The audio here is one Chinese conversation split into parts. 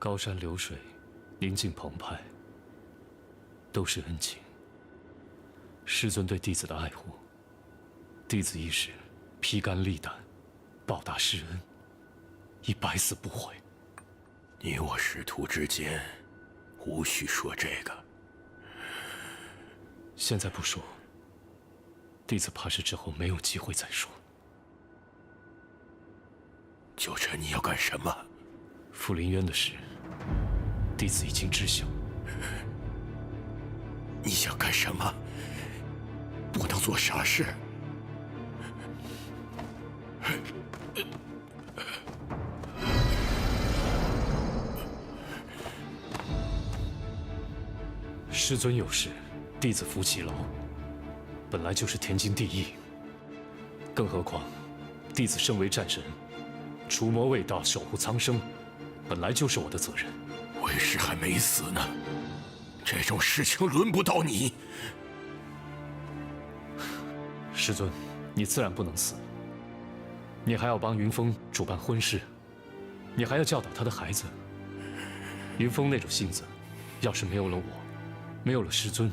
高山流水，宁静澎湃，都是恩情。师尊对弟子的爱护，弟子一时披肝沥胆，报答师恩，已百死不悔。你我师徒之间，无需说这个。现在不说，弟子怕是之后没有机会再说。九晨，你要干什么？傅林渊的事，弟子已经知晓。你想干什么？不能做傻事。师尊有事，弟子服其劳，本来就是天经地义。更何况，弟子身为战神，除魔卫道，守护苍生，本来就是我的责任。为师还没死呢，这种事情轮不到你。师尊，你自然不能死。你还要帮云峰主办婚事，你还要教导他的孩子。云峰那种性子，要是没有了我，没有了师尊，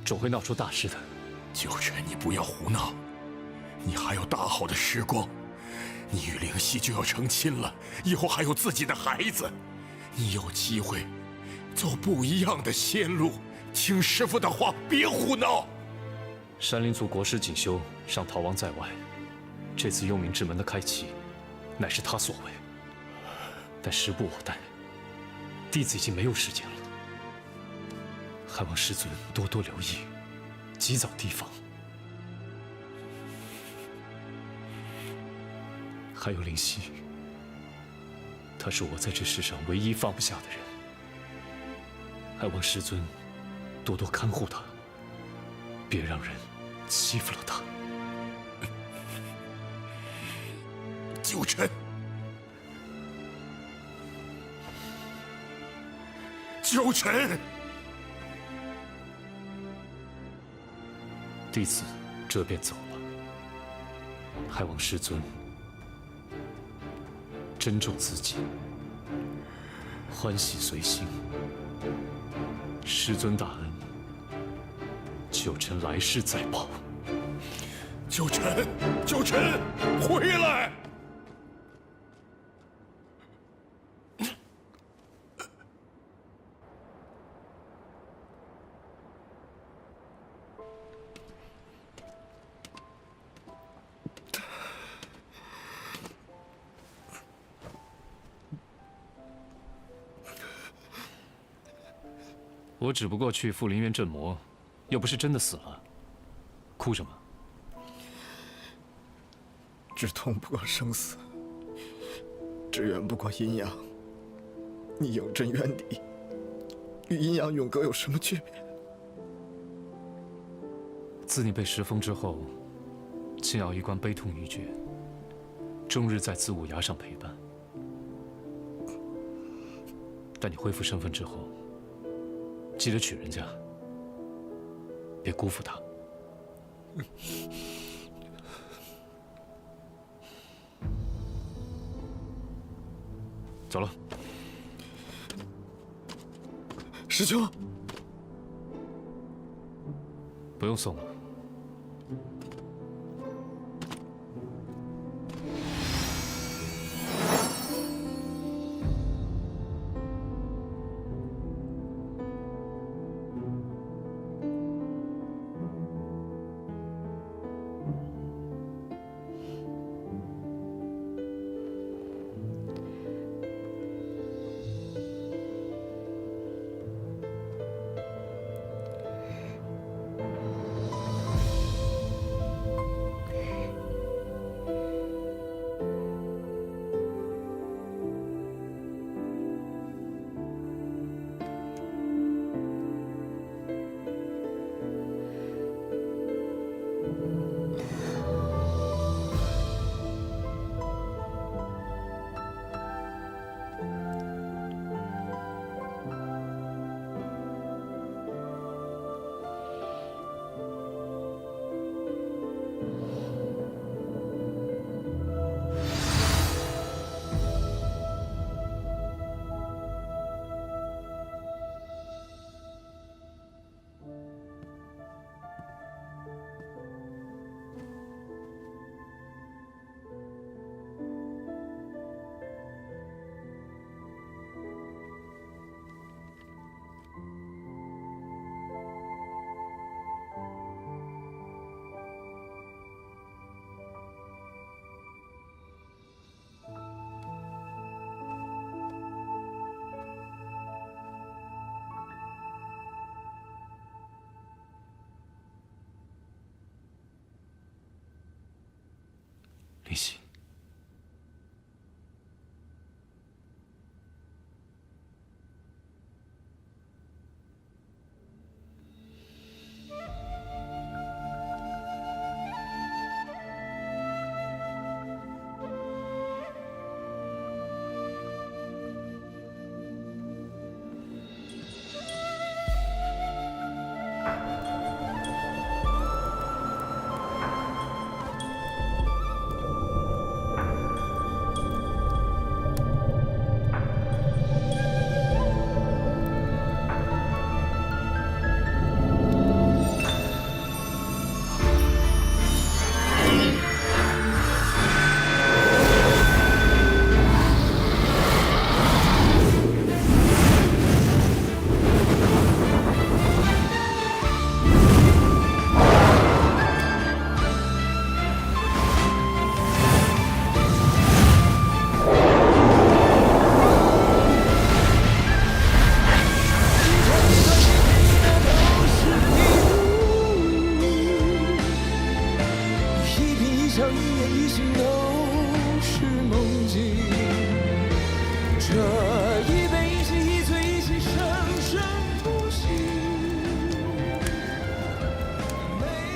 总会闹出大事的。九晨，你不要胡闹，你还有大好的时光。你与灵犀就要成亲了，以后还有自己的孩子，你有机会走不一样的仙路。听师父的话，别胡闹。山林族国师锦绣尚逃亡在外，这次幽冥之门的开启，乃是他所为。但时不我待，弟子已经没有时间了，还望师尊多多留意，及早提防。还有灵犀，他是我在这世上唯一放不下的人，还望师尊多多看护他，别让人欺负了他。九晨，九晨，弟子这便走了，还望师尊珍重自己，欢喜随心。师尊大恩，九晨来世再报。九晨，九晨，回来！我只不过去傅林渊镇魔，又不是真的死了，哭什么？止痛不过生死，志远不过阴阳。你有朕冤敌，与阴阳永隔有什么区别？自你被石封之后，青瑶一贯悲痛欲绝，终日在子午崖上陪伴。但你恢复身份之后，记得娶人家，别辜负她。走了。师兄，不用送了。林夕，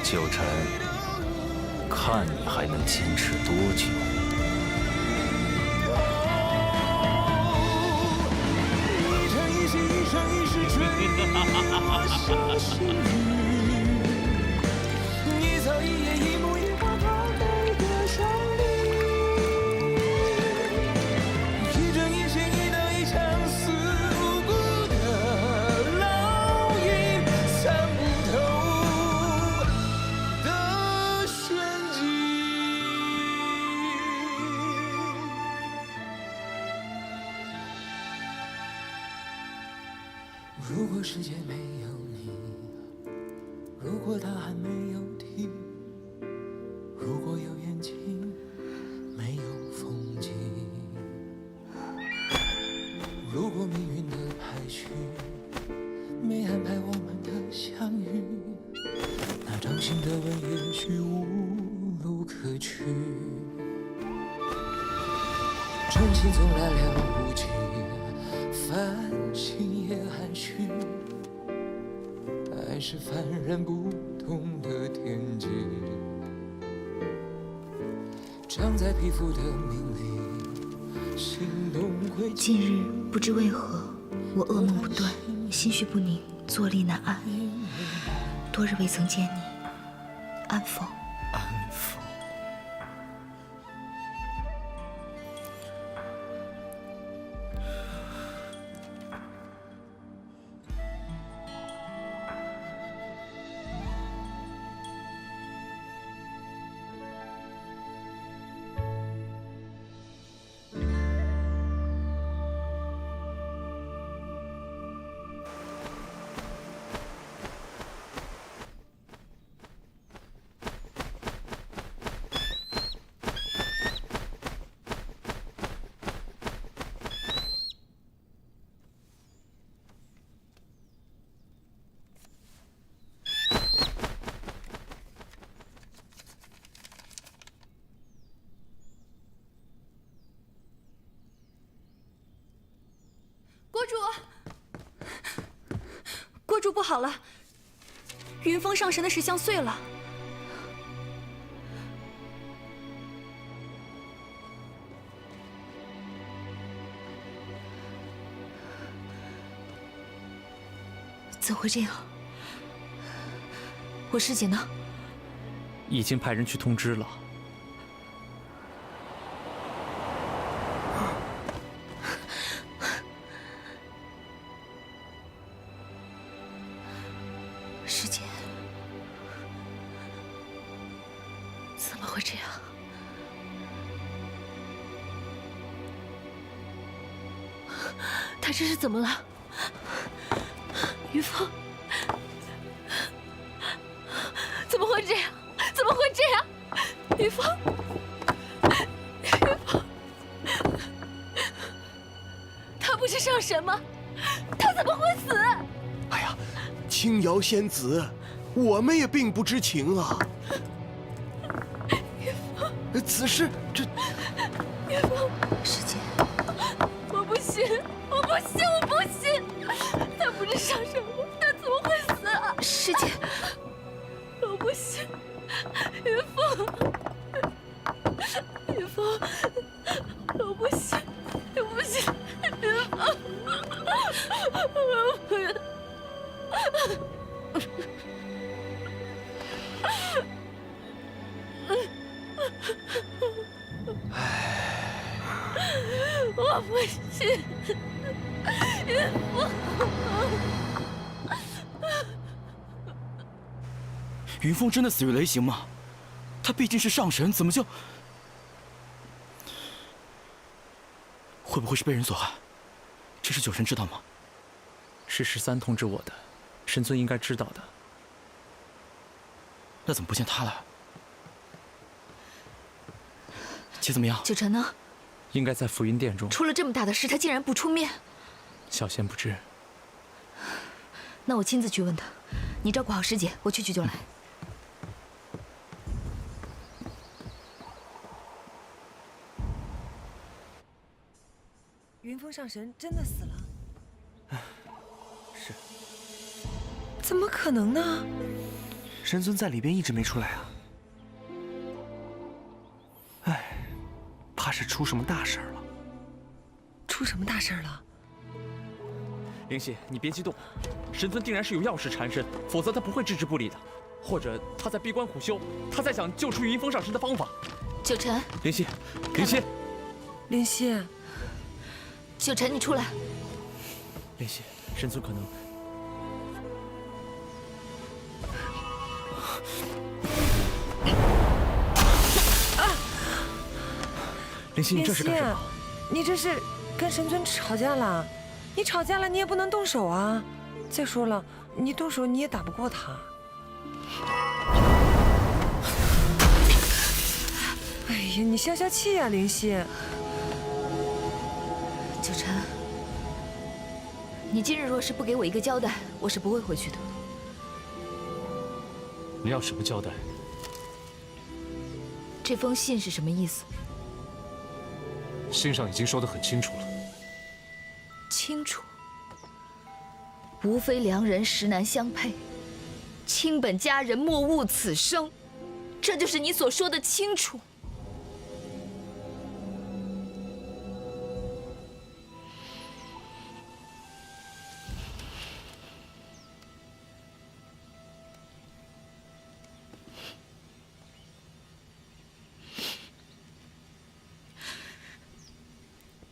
九晨，看你还能坚持多久？一草一叶一木一花花美的双臂，一针一线一刀一枪死无辜的烙印，参不透的玄机。如果世界没有你，如果大海没有停，如果有眼睛没有风景，如果命运的排序没安排我们的相遇，那掌心的吻也许无路可去。真情总来了无迹，繁星也含蓄，爱是凡人不懂的天机，长在皮肤的命里，心动会。近日不知为何，我噩梦不断，心绪不宁，坐立难安。多日未曾见你，安否？安否？国主不好了，云峰上神的石像碎了。怎会这样？我师姐呢？已经派人去通知了。师姐，怎么会这样？他这是怎么了？云峰，怎么会这样？怎么会这样？云峰，云峰，他不是上神吗？他怎么会死？哎呀，青瑶仙子，我们也并不知情啊。此事这……师姐，我不信，我不信，我不信！他不是上神吗？他怎么会死啊？师姐，我不信，云峰，云峰，我不信，我不信，云峰，我不信。我不信，云峰。云峰真的死于雷刑吗？他毕竟是上神，怎么就……会不会是被人所害？这事九神知道吗？是13通知我的，神尊应该知道的。那怎么不见他了？姐怎么样？九成呢？应该在浮云殿中。出了这么大的事，他竟然不出面。小仙不知。那我亲自去问他。你照顾好师姐，我去就来。云峰上神真的死了？是。怎么可能呢？神尊在里边一直没出来啊。哎，怕是出什么大事了。出什么大事了？灵犀，你别激动，神尊定然是有要事缠身，否则他不会置之不理的。或者他在闭关苦修，他在想救出云峰上神的方法。九成，灵犀，灵犀，灵犀，九成，你出来。灵犀，神尊可能……灵犀，你这是干什么？你这是跟神尊吵架了？你吵架了，你也不能动手啊！再说了，你动手你也打不过他。哎呀，你消消气呀，灵犀。九成，你今日若是不给我一个交代，我是不会回去的。你要什么交代？这封信是什么意思？信上已经说得很清楚了。清楚。无非良人实难相配，卿本佳人莫误此生，这就是你所说的清楚。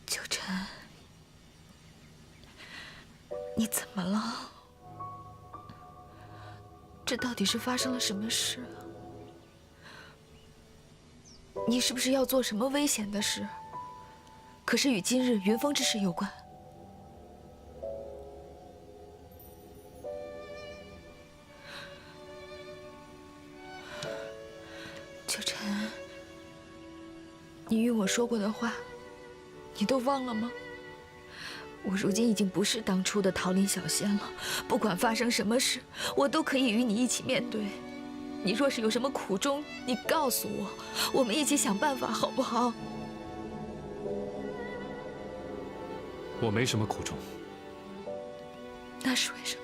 九成，你怎么了？这到底是发生了什么事啊？你是不是要做什么危险的事？可是与今日云峰之事有关。九成，你与我说过的话，你都忘了吗？我如今已经不是当初的桃林小仙了，不管发生什么事，我都可以与你一起面对。你若是有什么苦衷，你告诉我，我们一起想办法，好不好？我没什么苦衷。那是为什么？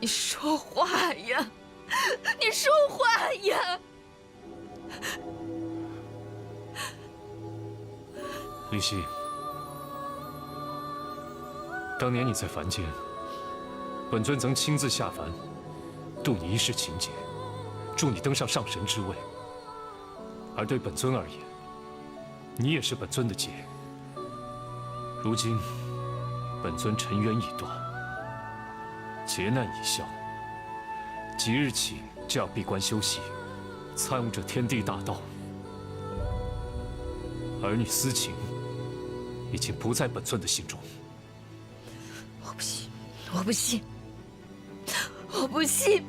你说话呀！你说话呀！灵犀，当年你在凡间，本尊曾亲自下凡，渡你一世情劫，助你登上上神之位。而对本尊而言，你也是本尊的劫。如今，本尊尘缘已断，劫难已消，即日起就要闭关修习，参悟这天地大道。儿女私情已经不在本尊的心中。我不信，我不信，我不信。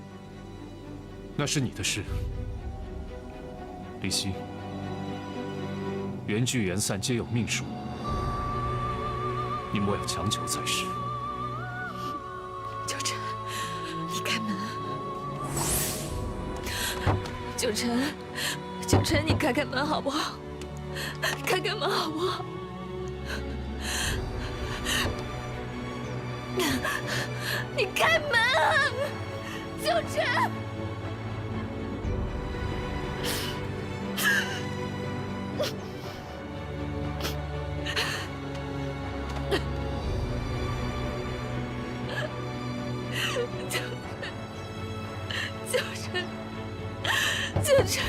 那是你的事，灵犀。缘聚缘散皆有命数，你莫要强求才是。九成，你开门。九晨，九晨，你开开门好不好？开开门好不好？你开门啊，九晨！九晨，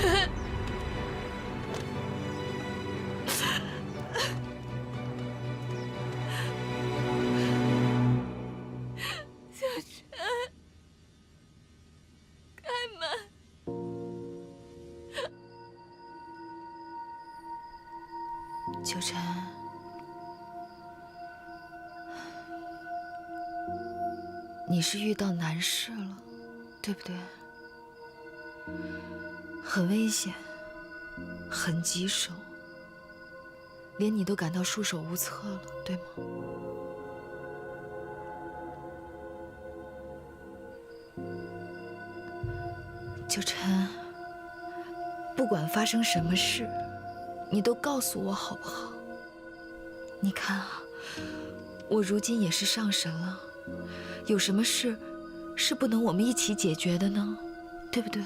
开门！九晨，你是遇到难事了，对不对？很危险，很棘手，连你都感到束手无策了，对吗？九晨，不管发生什么事，你都告诉我好不好？你看啊，我如今也是上神了，有什么事是不能我们一起解决的呢？对不对？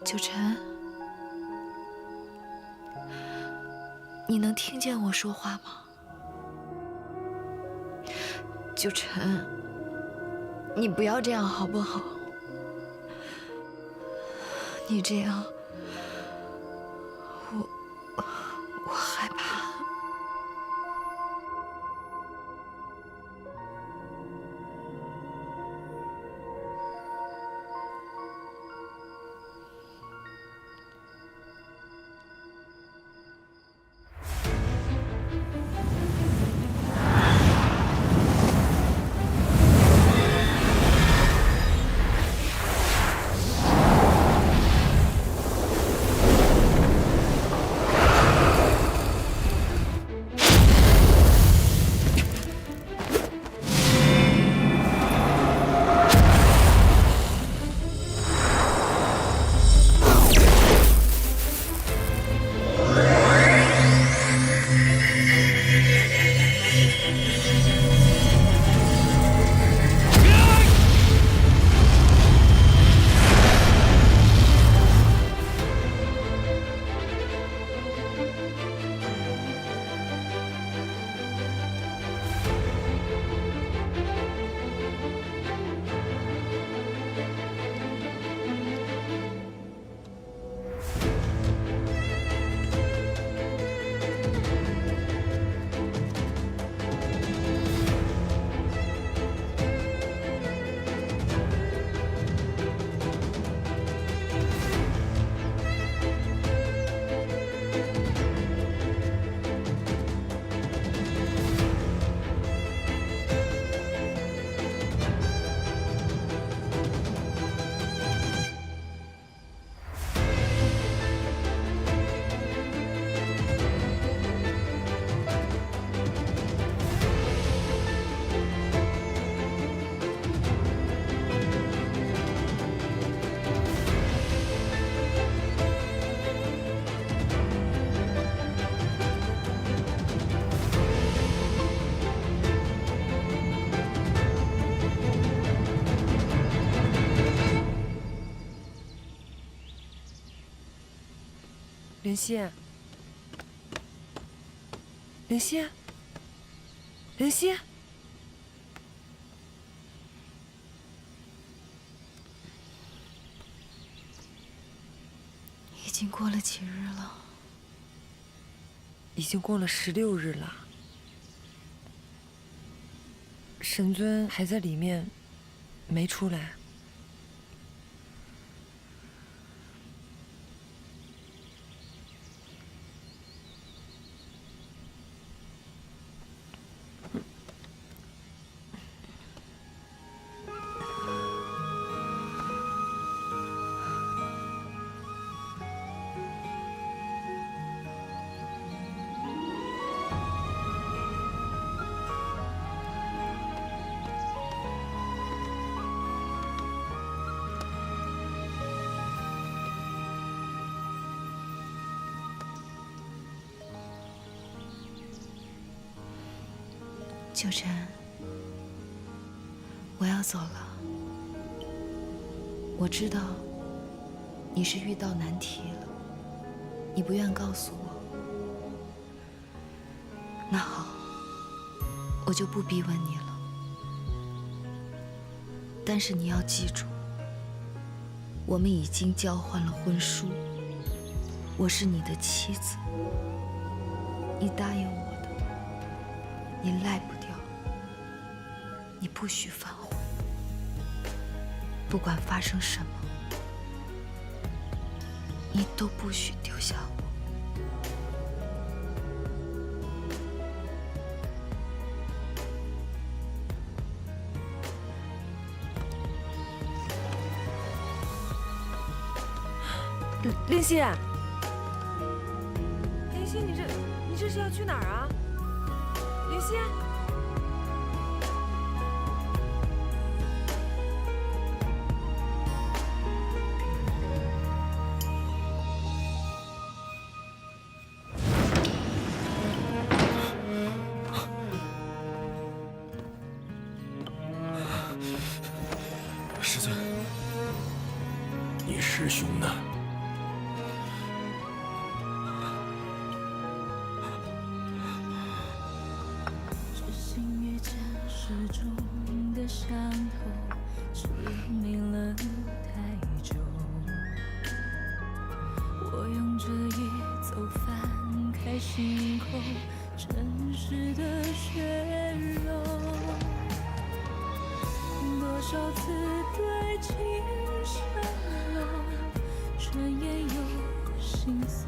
九晨，你能听见我说话吗？九晨，你不要这样好不好？你这样，我害怕。灵犀，灵犀，灵犀，已经过了几日了？已经过了16日了。神尊还在里面，没出来。九晨，我要走了。我知道你是遇到难题了，你不愿告诉我。那好，我就不逼问你了。但是你要记住，我们已经交换了婚书，我是你的妻子，你答应我的，你赖不掉，你不许反悔。不管发生什么，你都不许丢下我。林夕，林夕，你这是要去哪儿啊？林夕。师尊，你师兄呢？伤痛致命了太久，我用这一走翻开心口真实的血肉，多少次对情深浓，转眼又心松，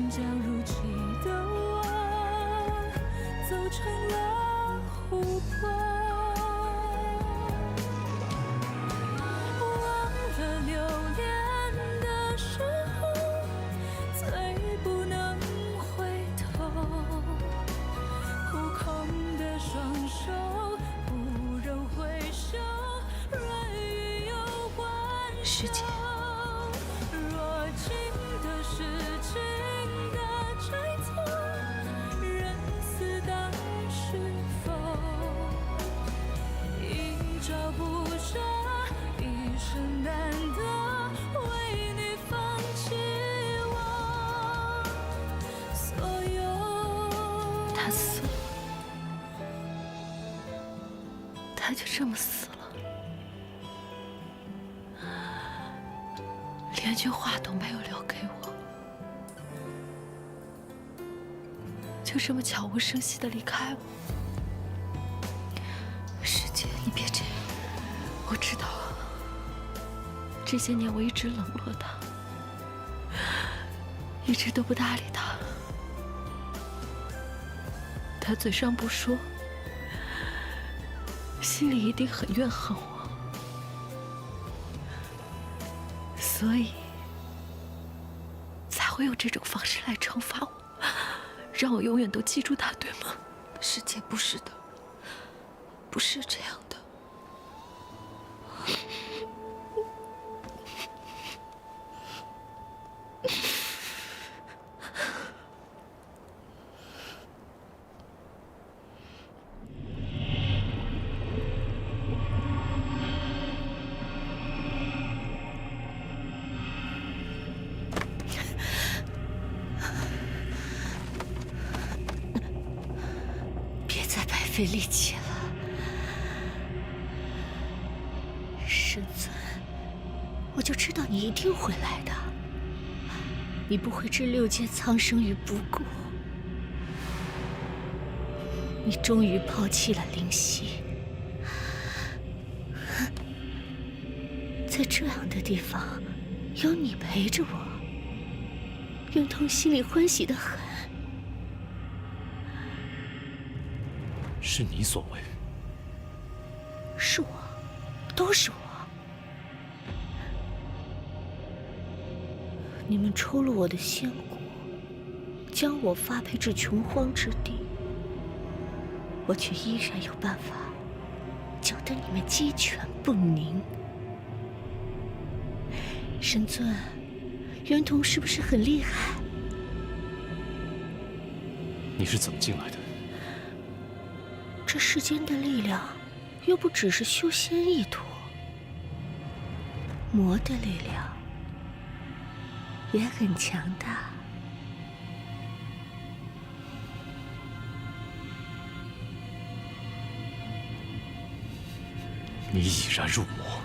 将如期的我走成了琥珀。师姐，若情的是情的猜测，人死当是否一朝不舍，一生难得为你放弃我所有。他死了，他就这么死了。连句话都没有留给我，就这么悄无声息地离开我。师姐，你别这样，我知道了。这些年我一直冷落他，一直都不搭理他。他嘴上不说，心里一定很怨恨我。所以，才会用这种方式来惩罚我，让我永远都记住他，对吗？师姐，不是的，不是这样的。费力气了，神尊，我就知道你一定会来的，你不会置6界苍生于不顾。你终于抛弃了灵犀，在这样的地方，有你陪着我，袁童心里欢喜得很。是你所为，是我，都是我。你们抽了我的仙骨，将我发配至穷荒之地，我却依然有办法搅得你们鸡犬不宁。神尊，袁童是不是很厉害？你是怎么进来的？这世间的力量，又不只是修仙一途，魔的力量也很强大。你已然入魔。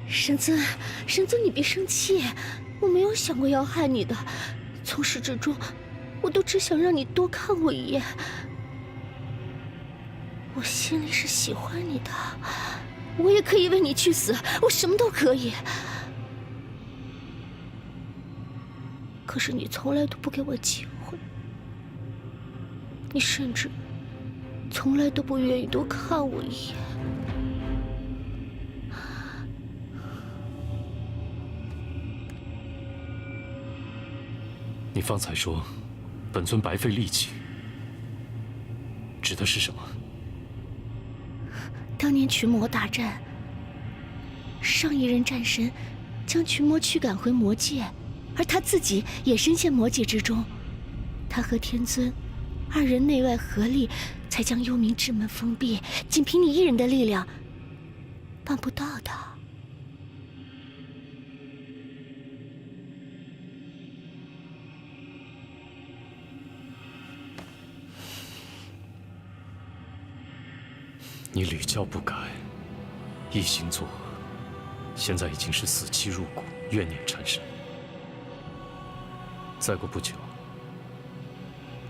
神尊，你别生气，我没有想过要害你的。从始至终，我都只想让你多看我一眼。我心里是喜欢你的，我也可以为你去死，我什么都可以。可是你从来都不给我机会，你甚至从来都不愿意多看我一眼。你方才说，本尊白费力气，指的是什么？当年群魔大战，上一任战神将群魔驱赶回魔界，而他自己也深陷魔界之中。他和天尊二人内外合力，才将幽冥之门封闭。仅凭你一人的力量，办不到的。你屡教不改，一心作恶，现在已经是死期入骨，怨念缠身。再过不久，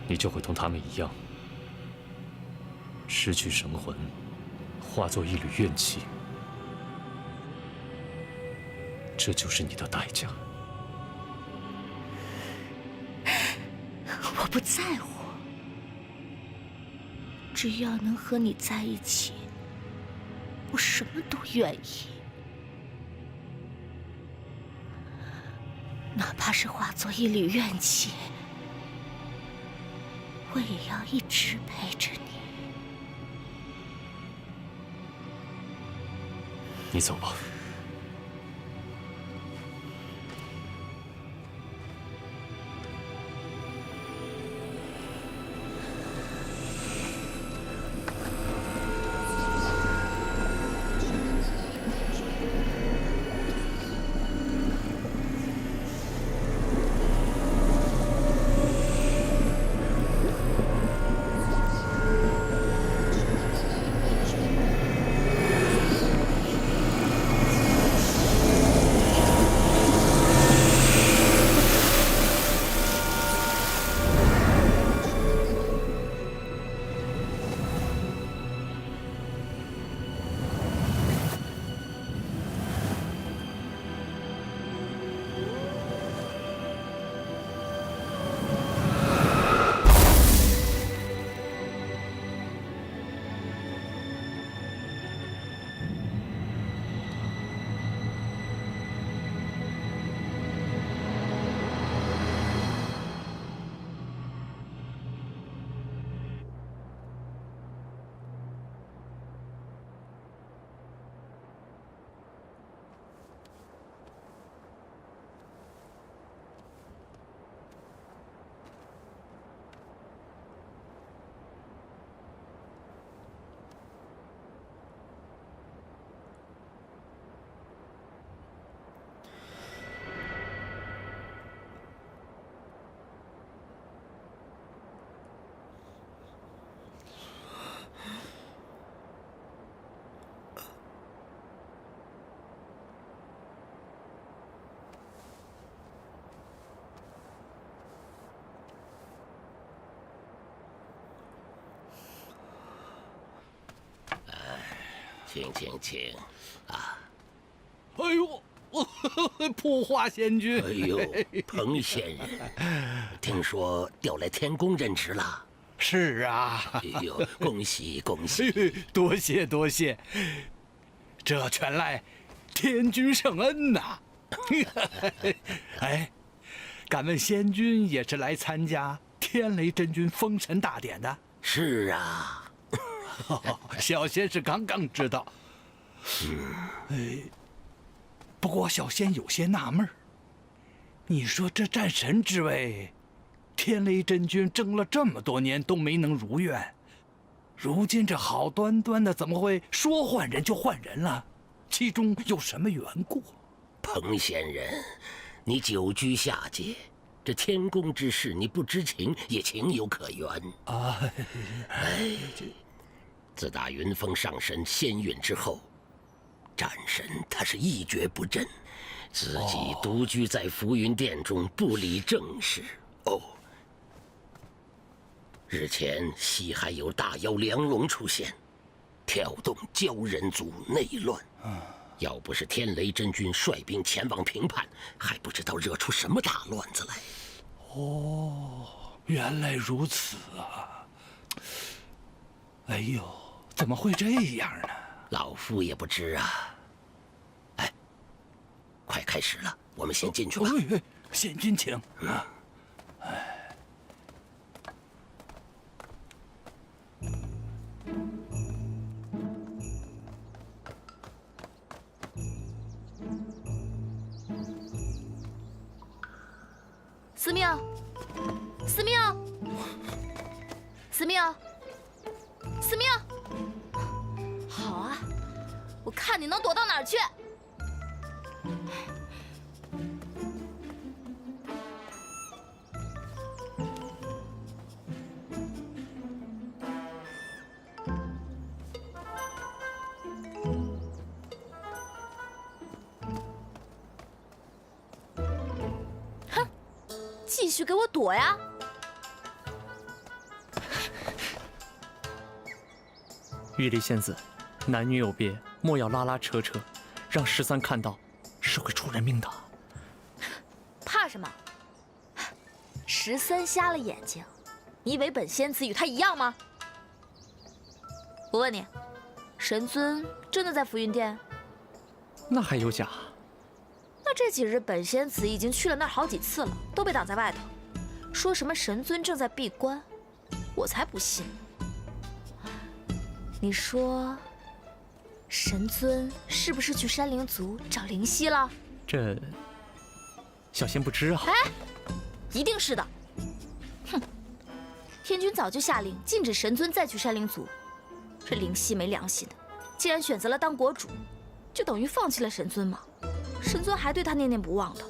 你就会同他们一样，失去神魂，化作一缕怨气。这就是你的代价。我不在乎，只要能和你在一起，我什么都愿意，哪怕是化作一缕怨气，我也要一直陪着你。你走吧。请啊！哎呦，普化仙君！哎呦，彭仙人，听说调来天宫任职了。是啊。哎呦，恭喜恭喜！多谢多谢，这全赖天君圣恩呐！哎，敢问仙君也是来参加天雷真君封神大典的？是啊。小仙是刚刚知道。不过小仙有些纳闷儿，你说这战神之位，天雷真君争了这么多年都没能如愿，如今这好端端的怎么会说换人就换人了？其中有什么缘故？彭仙人，你久居下界，这天宫之事你不知情也情有可原啊。自打云峰上神仙韵之后，战神他是一蹶不振，自己独居在浮云殿中不理政事。哦，日前西海有大妖梁龙出现，挑动鲛人族内乱。要不是天雷真君率兵前往平叛，还不知道惹出什么大乱子来。哦，原来如此啊！哎呦，怎么会这样呢？老夫也不知啊。哎，快开始了，我们先进去吧。仙君请。司命，司命，司命，司命！好啊，我看你能躲到哪儿去！继续给我躲呀！玉离仙子，男女有别，莫要拉拉扯扯，让13看到是会出人命的。怕什么？13瞎了眼睛，你以为本仙子与他一样吗？我问你，神尊真的在浮云殿？那还有假？那这几日本仙子已经去了那儿好几次了，都被挡在外头。说什么神尊正在闭关，我才不信。你说，神尊是不是去山灵族找灵犀了？这，小仙不知啊。哎，一定是的。哼，天君早就下令禁止神尊再去山灵族。这灵犀没良心的，既然选择了当国主，就等于放弃了神尊嘛。神尊还对他念念不忘的。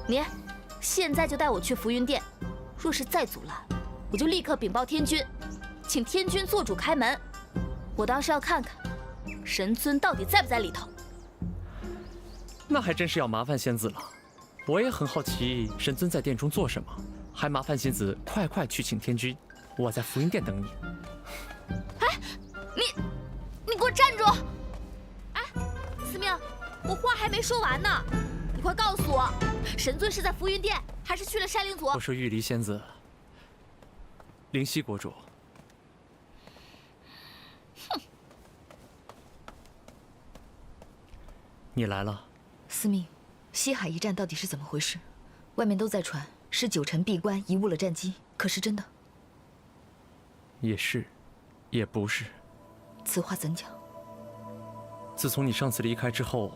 你现在就带我去浮云殿，若是再阻拦，我就立刻禀报天君，请天君做主开门。我倒是要看看神尊到底在不在里头。那还真是要麻烦仙子了。我也很好奇神尊在殿中做什么，还麻烦仙子快去请天君，我在浮云殿等你。哎，你给我站住！哎，司命，我话还没说完呢，你快告诉我，神尊是在浮云殿，还是去了山灵族？我说玉离仙子，灵犀国主。哼，你来了。司命，西海一战到底是怎么回事？外面都在传是9臣闭关贻误了战机，可是真的？也是，也不是。此话怎讲？自从你上次离开之后，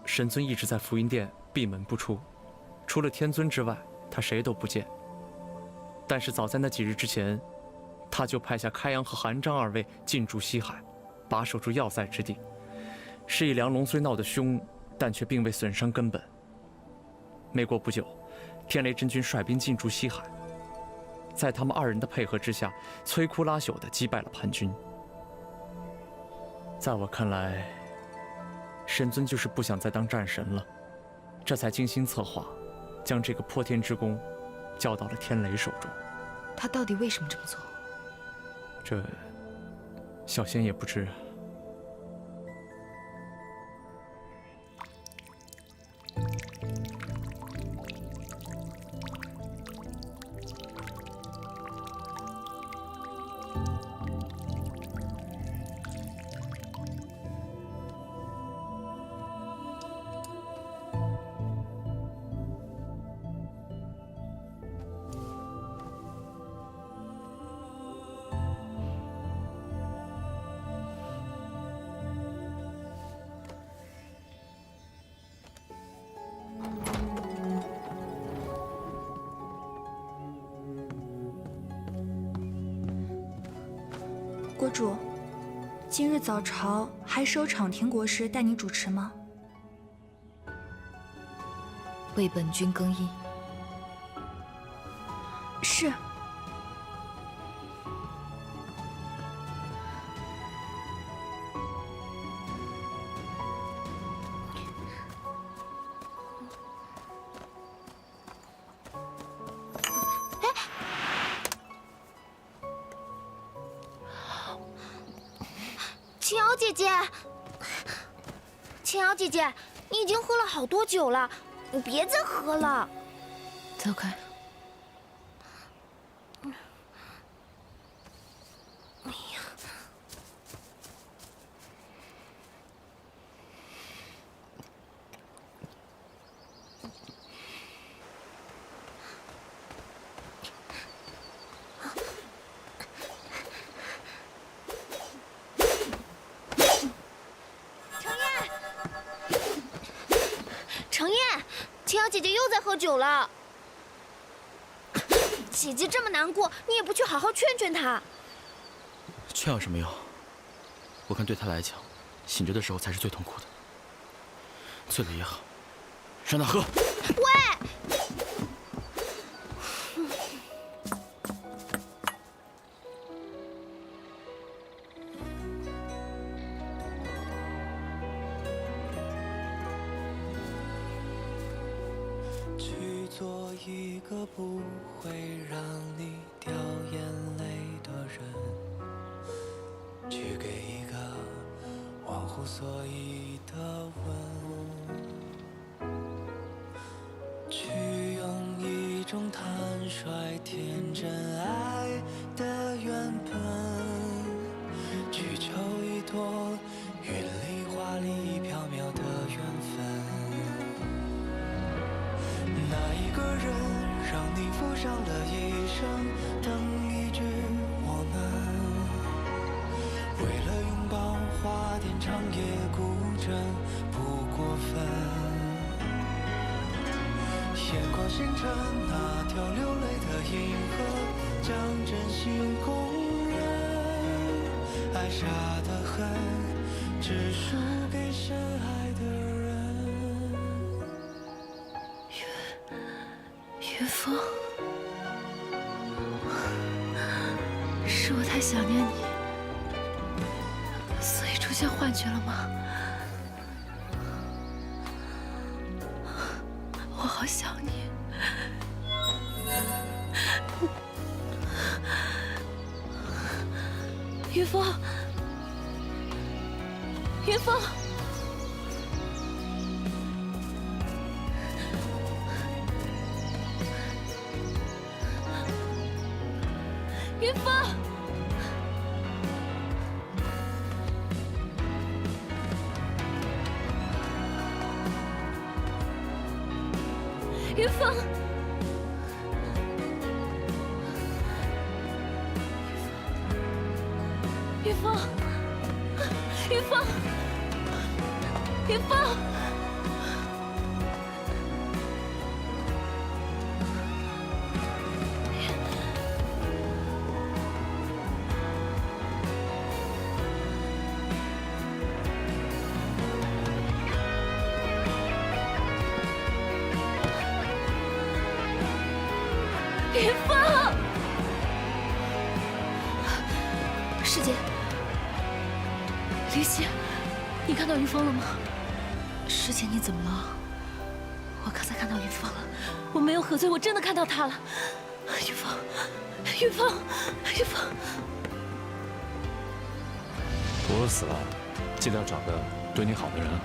神尊一直在浮云殿闭门不出，除了天尊之外，他谁都不见。但是早在那几日之前，他就派下开阳和韩章2位进驻西海，把守住要塞之地。是以梁龙虽闹得凶，但却并未损伤根本。没过不久，天雷真君率兵进驻西海，在他们2人的配合之下，摧枯拉朽地击败了叛军。在我看来，神尊就是不想再当战神了，这才精心策划，将这个破天之功交到了天雷手中。他到底为什么这么做？这，小仙也不知。国主，今日早朝还是由场廷国师带你主持吗？为本君更衣。是。青瑶姐姐，青瑶姐姐，你已经喝了好多酒了，你别再喝了。走开。哎呀，程砚，青瑶姐姐又在喝酒了。姐姐这么难过，你也不去好好劝劝她。劝有什么用？我看对她来讲，醒着的时候才是最痛苦的。醉了也好，让她喝。喂！去做一个不会让你掉眼泪的人，去给一个忘乎所以的吻，去用一种坦率天真爱的原本，去求一朵云里华丽缥缈的缘分。那一个人让你付上了一生，等一句我们，为了拥抱花店长夜孤枕，不过分。眼眶星辰那条流泪的银河，将真心公认，爱傻的很，只输给深爱的人。云峰，是我太想念你，所以出现幻觉了吗？我好想你。云峰，云峰。云峰，云峰，云峰，云峰，云峰。云峰，师姐，灵犀，你看到云峰了吗？师姐，你怎么了？我刚才看到云峰了，我没有喝醉，我真的看到他了。云峰，云峰，云峰，我死了，记得要找个对你好的人啊。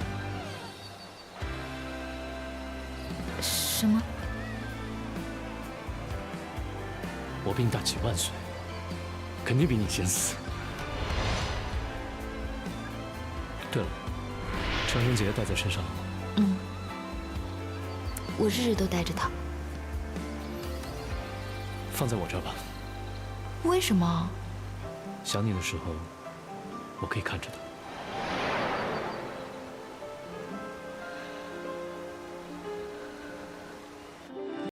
什么？我比你大几万岁，肯定比你先死。对了，长生结带在身上了吗？嗯，我日日都带着它。放在我这儿吧。为什么？想你的时候，我可以看着它。